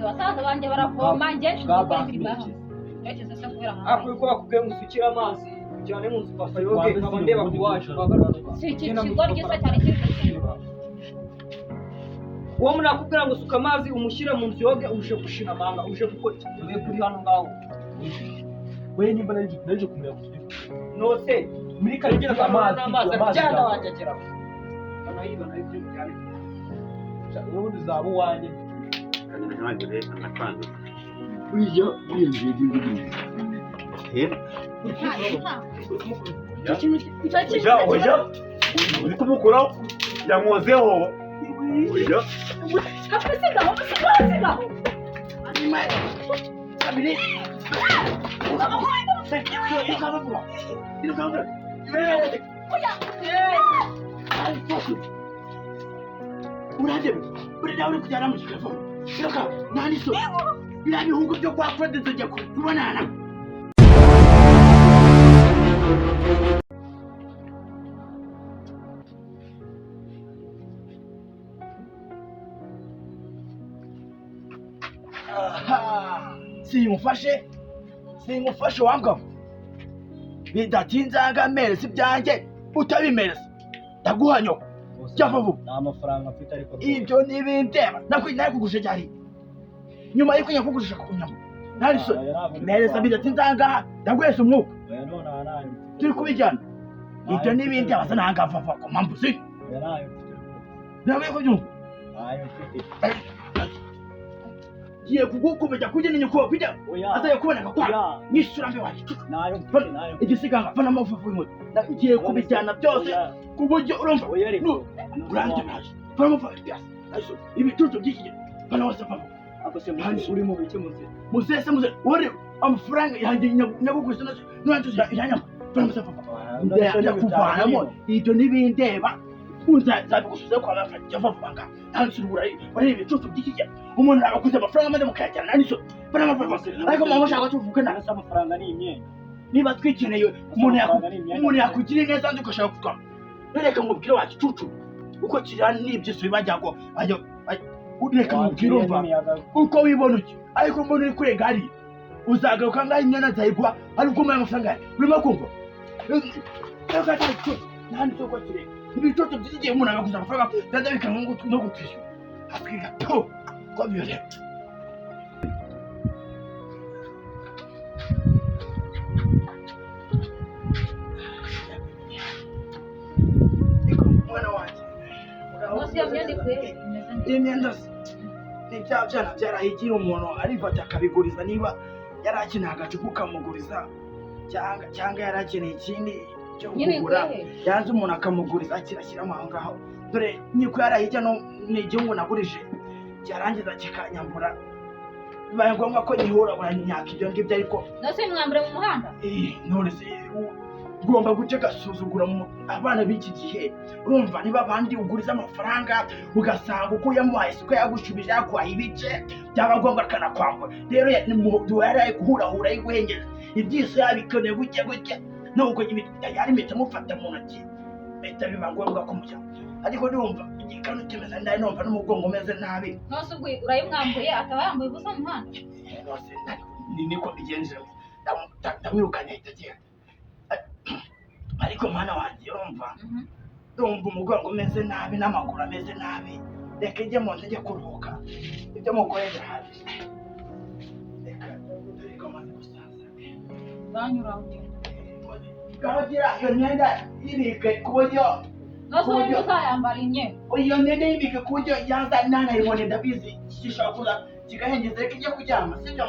abasaza banjye baravoma njye nshinzwe imbaho cyageze se kubera hanze akwiye kuba kubwiye musukira amazi cyane mu nzu papa yoge nkaba ndeba ku wacu bagaruka si iki kigo gisa cyane kiri uwo munakubwira ngo suka amazi umushyire mu nzu yoge uje gushira amanga uje gukora ikiwe kuri hano ngaho wewe nimba naje kumira kuri nose muri karigera amazi cyane wajyagera hano yibona ibyo cyane ubundi zabo wanye kandi ntabwo rero nakwanze uyo yinjiye oya uri kumukuraho yamwozeho oya sigaho urajye buri nawe uri kujyana mu kigafo reka nani so biriya bihugu byo kwa Fred tujya kubonana simufashe wambwa bidatinze angamereza ibyanjye utabimereza ndaguhanyo cyava vuba nta mafaranga mfite ariko ibyo nibindeba nakwindaye kugurisha cyari nyuma yo kujya kugurisha ku nyama ntari so mereza bidatinze angaha ndaguheza umwuka oya none hanaye turi kubijyana ibyo nibindi abasa nangava ku mpamvu si oya nayo mfite nawe ko byumva nayo mfite giye kugukumenya kujya nyoko kujya oya azaye kuboneka kwa nisura mbe wacu nayo mfite nayo igisiganga fana amafufu y'inkoto nagiye kubijyana byose ku buryo urumva oya ariko uranje naje fana amafufu byose aso ibitutu by'iki fana wose papa ako se uri mu bike muze muze wore amafaranga yanjye nyagukwisa nazo n'antu yanyama fana wose papa ndaya kuvanamo ibyo nibindeba uzabigusubiza kwa amafaranga yavavuga ntansubura bari ibitutu by'iki umuntu abakuze amafaranga amaze mukayajyana nani so fana amafaranga ariko mama shaka tuvuke na amafaranga ni imyenda niba twikeneye umuntu yakugirira neza ndi ukashaka kutwa reka mubwire wacu cucu uko kirira n'ibyose bibajyago reka mubwire umva uko wibona uki ariko mbona uri kurenga hariya uzagaruka ngaho inyana zayigwa ari bwo amafaranga urimo kumva reka cyane nandi soko kire ibitoto by'igihe umuntu abaguze amafaranga byanda bikanga ngo no gutwishyura atwiga to ko byore imyenda n'ibyana byarahigira umuntu arifata akabiguriza niba yari akeneye agacupa ukamuguriza cyangwa yari akeneye ikindi cyo kugura yanze umuntu akamuguriza kirashyiramo aho ngaho dore niko yarahijya no ni igihugu nagurije cyarangiza kikanyambura bibaye ngombwa ko nyihura buranyaka ibyo ngibyo ariko nase mwambure mu muhanda none se ugomba guca gasuzugura abana b'iki gihe urumva niba abandi uguriza amafaranga ugasanga uko yamuhaye siko yagushubije yakwaye ibice byaba ngombwa akanakwambura rero yari guhurahura yiguhengeza ibyiso yabikeneye gutya nuko yari impita amufata mu ntoki mpita biba ngombwa kumujya ariko ndumva igikanu kimeze ndari numva n'umugongo umeze nabi nose ubwo urayimwambuye akaba yambaye ubusa mu muhanda nose niko bigenze ndamwirukanye ahita agenda ariko mwana wanjye urumva ndumva umugongo umeze nabi n'amaguru ameze nabi reka ijye mu nzu ijye kuruhuka ibyo mukorera habi reka amaze gusaza banyuraho kabagira iyo myenda yibike ku buryo nose uri uzayambara imyenda iyo myenda yibike ku buryo yaza nanayibone ndabizi gishobora kuza kigahengeza reka ijye kuryama sibyo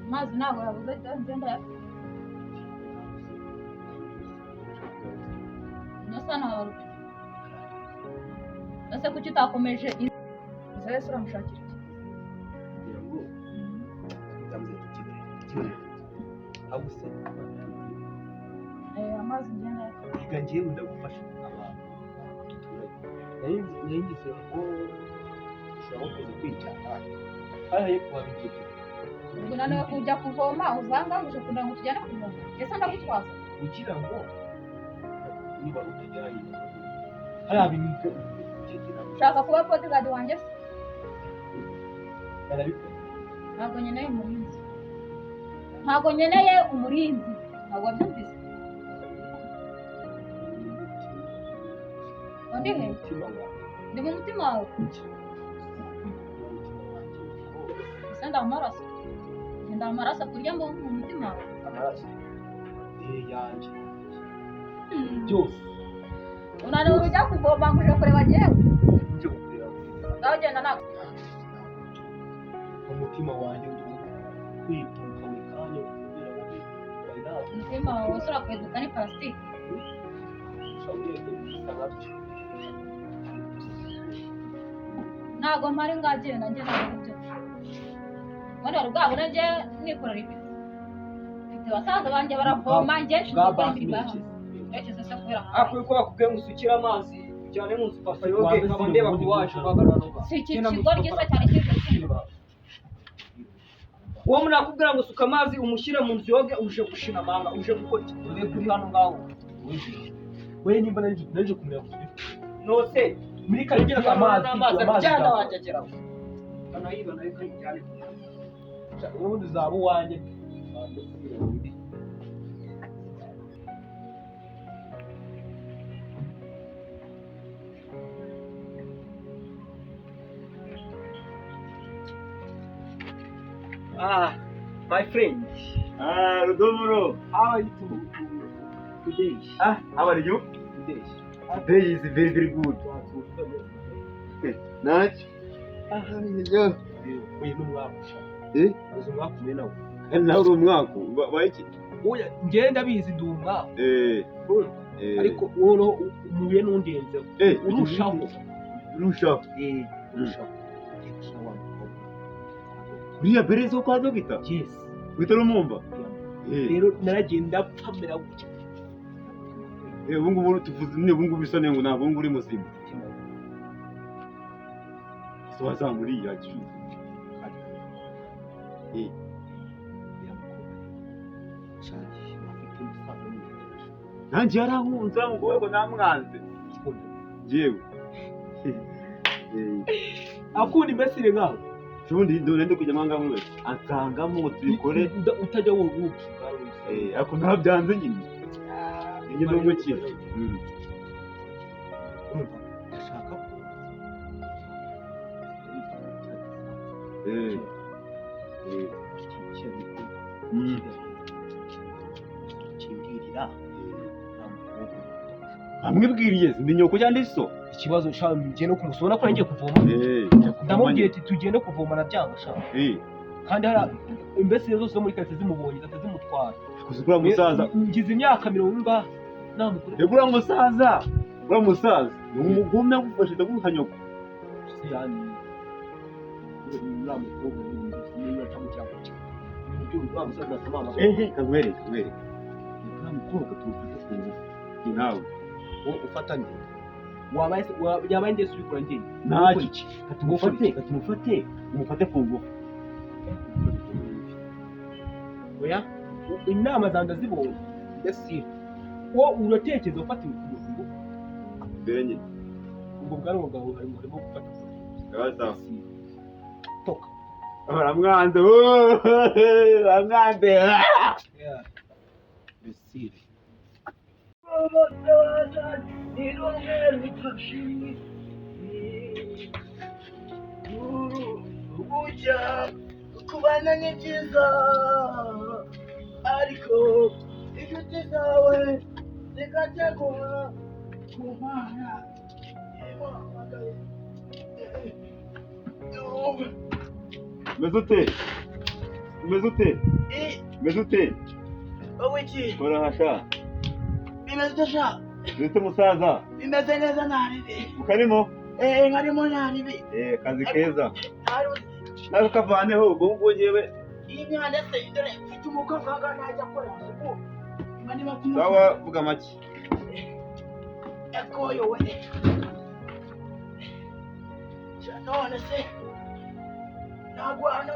amazi ntabwo yabuze ngenda Nusa ntabaruka. Ese kuki utakomeje Zese uramushakira iki? kugira ngo utamze tukibere ahubwo Amazi ngenda iga ngiye ndagufasha abantu duturanye ngize ngo ushobora kuza kwicana hariya kwa bigeze ubwo naniwe kujya kuvoma uzanga uje kugira ngo tujyane kuvoma. Ese ndagutwaza. kugira ngo niba utajyanye hariya bintu Ushaka kuba bodyguard wanjye se? barabikora Ntabwo nkeneye umurinzi. Ntabwo nkeneye umurinzi. Ntabwo wabyumvise. Undi he? umutima wawe Ndi mu mutima wawe. Ese ndamaraso. Ndamaraso kurya mu mutima wawe. amaraso yanjye byose Unaniwe ujya kuvoma ngo uje kureba jyewe. uje kukureba Ngaho genda ntabwo. umutima wanjye uri kwitunga buri kanya kugira ngo bayirabe Umutima wawe wose urakweduka ni parasitike. ushobora gusa nabyo Ntabwo mpari ngagenda njye ntabwo byo. Muri wari bwabona njye nikorera ibiti. Mfite basaza banjye baravoma njye nshinzwe gukora imirimo yaho. Urekeze se kubera hanze. akwiye ko bakubwiye ngo usukire amazi ujyane mu nzu papa yoge nkaba ndeba ku iwacu uhagarara Si iki kigo gisa cyane kize. uwo muri akubwira ngo suka amazi umushyire mu nzu yoge uje gushina amanga uje gukora iki ube kuri hano ngaho we nimba naje kumenya kuri nose muri karitsiye amazi cyane wajyageraho kanayiba nayo kayijyane ubundi zaba uwanjye my friend Rudomoro. how are you today How are you? today Today is very, very good. Nach? Yo. uyu ni umwaka ushaka Eh? uzi umwaka umwe nawe Nawe uri umwaka. Waiki? oya ngenda bizi ndi umwaka ariko Eh. wowe umuye n'undenzeho urushaho Urushaho. urushaho Uriya bereza kwa dogita? yes Wita rumumba? rero naragenda pamera gutya Ubu ngubu tuvuze ne ubu ngubu bisa nengo ntabwo nguri muzima. So wazamuriya cyo. Nanjye yarahunze amugore ko namwanze. Jewe. akunda imbesire nkawe Shubundi ndone ndo kujya mwanga mwe. Ansangamo ngo tubikore. utajya woguka Ako ntabyanze nyine. Njye ndo umukire. urumva ndashaka ko kibwirira Amwibwiriye ndi nyoko cyangwa so. ikibazo sha ngiye no kumusona ko ngiye kuvoma ndamubwiye ati tugende kuvoma na byanga sha kandi hari imbesire zose zo muri karitsiye zimubonye zimutwara Kuzikura musaza. ngize imyaka 40 namukure Egura musaza. Ura musaza. Ni umugumya gufashe ndagukanyoko. yani namukobwa niba cyangwa musaza samama Kamwere. Namukobwa tufite twese. Nawe. ufatanye yabaye ndetse ubikora ngiye Ntaki. Katumufate. Umufate ku ngufu. oya inama zanjye zibonye ndetse wo uratekereza ufata ibintu Benye. ubwo bwanwa bwawe harimo gufata Gaza. toka Baramwanze. Baramwanze. besire Ujya kubana ni byiza ariko inshuti zawe zikategura ku mana imuhamagaye. Meze ute? Wowe iki? Urahasha. Bimeze sha Ufite musaza bimeze neza naribi ukarimo nkarimo naribi kazi keza nako kavaneho ubwo ngubwo yewe iyi myanda se dore mfite umukobwa najya akora isuku niba kumwe sawa vuga make yakoyo we none se naguhana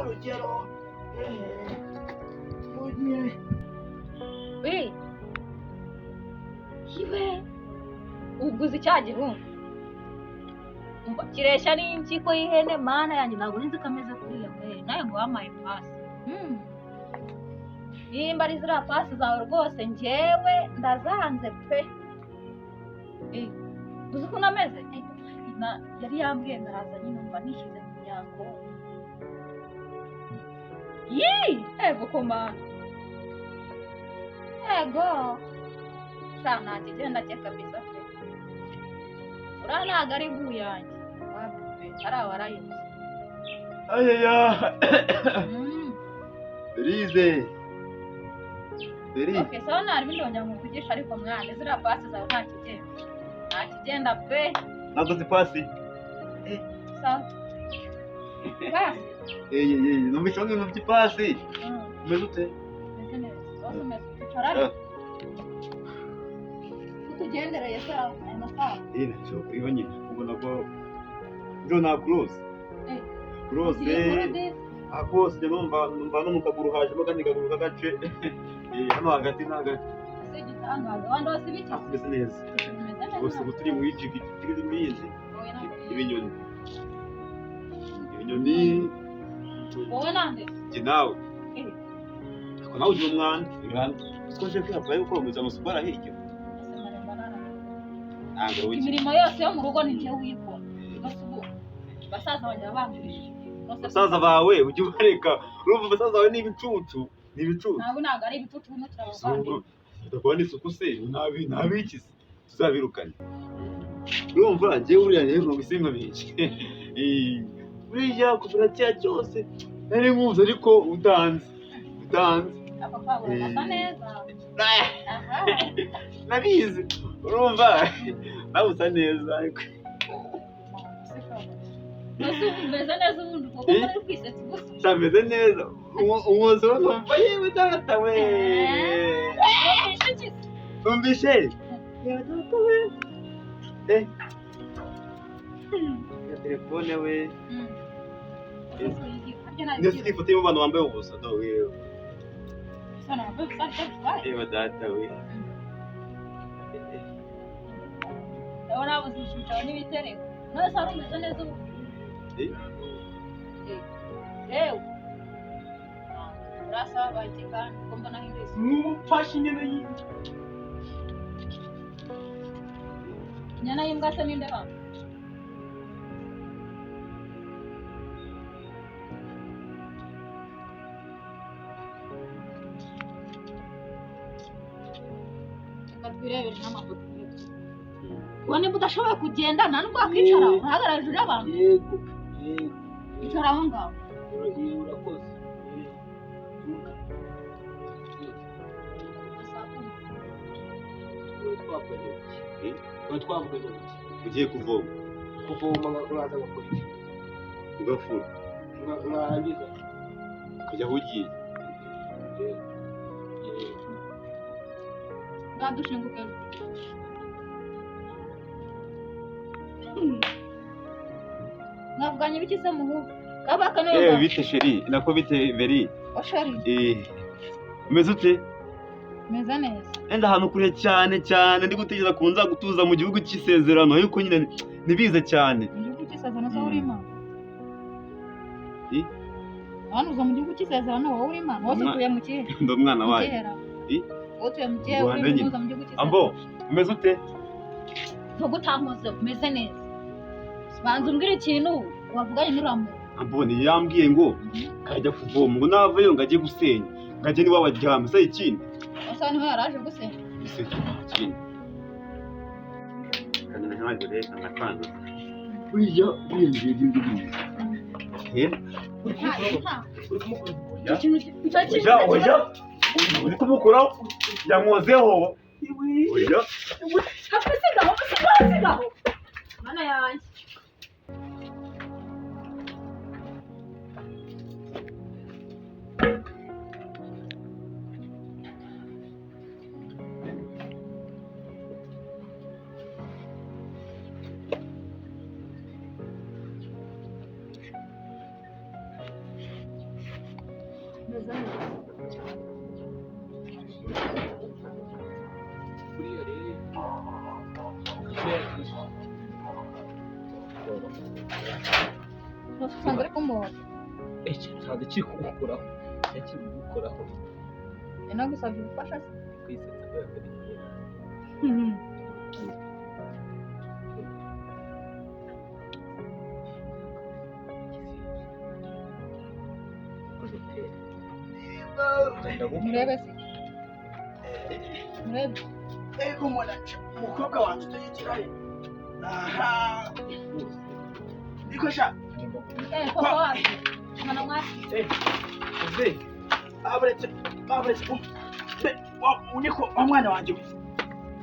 urugero mugiye Kiwe uguze cya gihungu kiresha n'impyiko y'ihene mana yanjye ntabwo nzi kameze kuriya nawe ngo wampaye pasi nimba ari ziriya pasi zawe rwose njyewe ndazanze pe uzi ukuntu ameze yari yambwiye ndaraza nyine mba nishyize mu myako ego komana ego nta kigenda cye kabisa pe uriya ntabwo ari inkuru yanjye ari abarayuze ayaya Berize Beri okay sawa nari bindongera nkuvugisha ariko mwana ziriya pasi zawe nta kigenda pe ntabwo zipasi sawa pasi numvise ibintu by'ipasi umeze ute meze neza wose umeze ucarari tugendereye se ayo masaha ntacyo uriho nyine ubona ko byo nta kurose kurose akose numva no mu kaguru hajemo akandi kaguru k'agace hano hagati n'hagati si igitangaza abandi bose biki meze neza gusa ubu turi mu ijigi turi muri izi ibinyoni wowe nande njye nawe ariko nawe ugira umwanda ko nje kwiyapfa yuko umuza amasubara hirya imirimo yose yo mu rugo ni njye uyikora basaza banjye babangurije basaza bawe ujye ubareka urumva basaza bawe ni ibicucu ntabwo ari ibicucu bimwe turabavangura udakora n'isuku se ntabiki se tuzabirukane urumva njyewe uriya rero ngo isimba benshi buriya kuva kera cyose nari nkuzi ariko utanze ako kabura gasa neza nabizi urumva nawe usa neza ariko umeze neza ubundi kuko muri kwisetsa gusa utameze neza umwuzuro numva yewe data we numvise yewe data we ya telefone we ndetse n'ifoto y'abantu bambaye ubusa do wewe yewe data we ndabona nabuze ibishushanyo n'ibitereko none se wari umeze neza ubu yewe urasaba bake kandi ko mbona hindutse n'umupfashi nyine inyana y'imbwa se ninde hano twirebere n'amafoto uwo niba udashoboye kugenda nta nubwo wakwicara urahagarara hejuru y'abantu yego icara aho ngaho urakoze twavuga ugiye kuvoma uraza gukora iki ugafura urarangiza ukajya aho ugiye bwadushinguke mwavuganye biki se muhungu kabaka niyo bite sheri nako bite beri osheri umeze ute meze neza enda ahantu kure cyane ndi gutegereza ko nza gutuza mu gihugu cy'isezerano ariko nyine nibize cyane mu gihugu cy'isezerano zo urimo hano uza mu gihugu cy'isezerano wowe urimo wose utuye mu kihe ndi umwana wayo wowe utuye mu kihe uri mu gihugu cy'isezerano ambo umeze ute ntugutanguze umeze neza banza umbwire ikintu wavuganye n'uramu ambo yambwiye ngo kajya kuvoma ngo navayo ngo ajye gusenya ngajye niwe waryama se ikindi asa niho yaraje gusenya ikindi kandi ntabwo reka nakwanza uriya ngiye uri kumukuraho yankozeho oya hafi sigaho mana yanjye usanga ari kumuha ntabwo kiri kugukoraho kiri kugukoraho nagusabye ubufasha se kwisetsa kubera ko murebe se murebe ego mwanacha umukobwa wanjye utayigirayo aha niko sha papa wacu mwana mwasi uze baburetse uniko wa mwana wanjye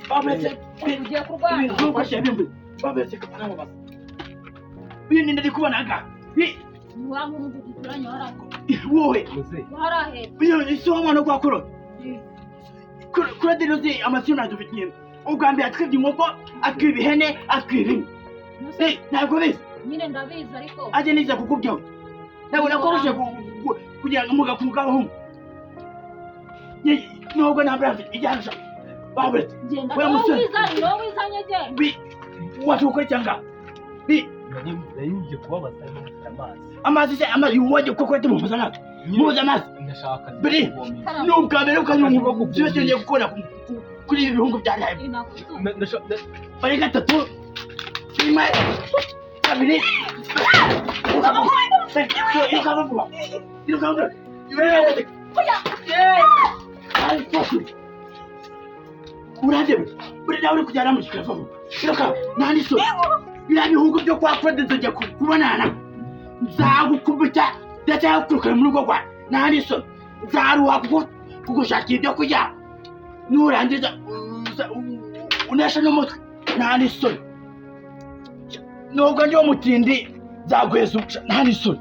baburetse ugiye kurwana ibintu byose bimwe baburetse kamana mu basa bindi ndi kubonaga wa muntu duturanye warako wowe uze warahe uyo isi wa mwana kwa kuro kuro diruzi amasina dufitiye ubwa atwibye inkoko atwiba ihene atwiba inka ntabwo bizi nyine ndabizi ariko aje niza kukubyaho ntabwo nakoroshe kugira ngo mugakugaho nubwo ntabwo ijyanisha baburetse genda we musore wowe wizanye genda watuko cyanga nari kubabaza amazi amazi wowe koko tumubuza natwe mubuza amazi ndashaka biri nubwa mbere ukanyumva byose ngiye gukora kuri ibi bihungu bya live bari gatatu rimwe kabiri urandebe buri nawe uri kujyana mu kikavumu iruka nandi so biriya bihugu byo kwa Claude tujya kubonana nzagukubita ndetse yakurukana mu rugo rwawe nandi so nzaruha kugushakira ibyo kurya nurangiza unesha n'umutwe nandi so nubwo ndi mutindi nzagweza nandi so